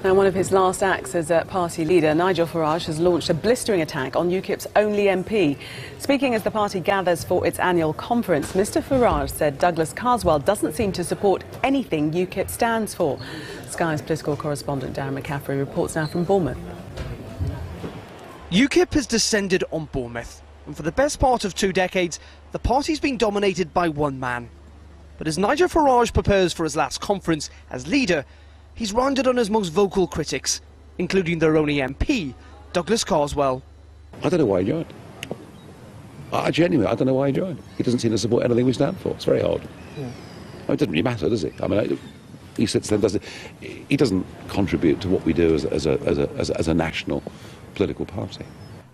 Now, one of his last acts as a party leader, Nigel Farage, has launched a blistering attack on UKIP's only MP. Speaking as the party gathers for its annual conference, Mr Farage said Douglas Carswell doesn't seem to support anything UKIP stands for. Sky's political correspondent Darren McCaffrey reports now from Bournemouth. UKIP has descended on Bournemouth, and for the best part of 2 decades, the party's been dominated by one man. But as Nigel Farage prepares for his last conference as leader, he's rounded on his most vocal critics, including their only MP, Douglas Carswell. I don't know why he joined. I genuinely, I don't know why he joined. He doesn't seem to support anything we stand for. It's very odd. Yeah. It doesn't really matter, does he? I mean, he sits there and does it. He doesn't contribute to what we do as a national political party.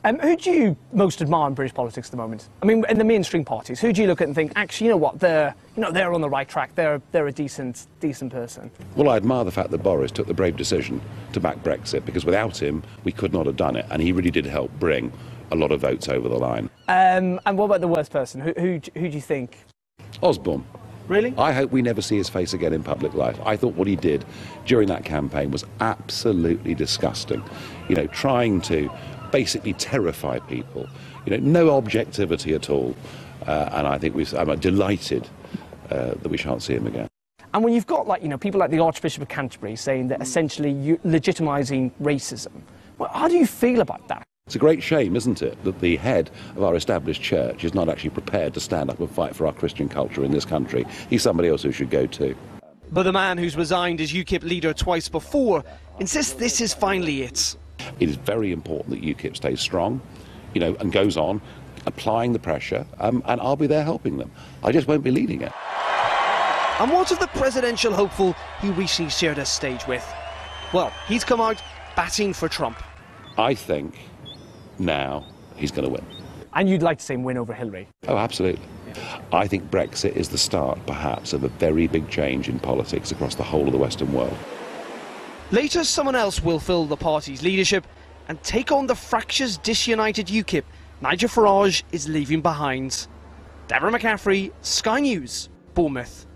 Who do you most admire in British politics at the moment? I mean, in the mainstream parties, who do you look at and think, actually, you know what, they're on the right track. They're a decent person. Well, I admire the fact that Boris took the brave decision to back Brexit, because without him, we could not have done it, and he really did help bring a lot of votes over the line. And what about the worst person? Who do you think? Osborne. Really? I hope we never see his face again in public life. I thought what he did during that campaign was absolutely disgusting. You know, trying to basically terrify people. You know, no objectivity at all. And I think I'm delighted that we shan't see him again. And when you've got, people like the Archbishop of Canterbury saying that essentially you're legitimising racism, well, how do you feel about that? It's a great shame, isn't it, that the head of our established church is not actually prepared to stand up and fight for our Christian culture in this country. He's somebody else who should go too. But the man who's resigned as UKIP leader twice before insists this is finally it. It is very important that UKIP stays strong, and goes on, applying the pressure, and I'll be there helping them. I just won't be leading it. And what of the presidential hopeful he recently shared a stage with? Well, he's come out batting for Trump. I think now he's going to win. And you'd like to see him win over Hillary? Oh, absolutely. I think Brexit is the start, perhaps, of a very big change in politics across the whole of the Western world. Later, someone else will fill the party's leadership and take on the fractious, disunited UKIP Nigel Farage is leaving behind. Darren McCaffrey, Sky News, Bournemouth.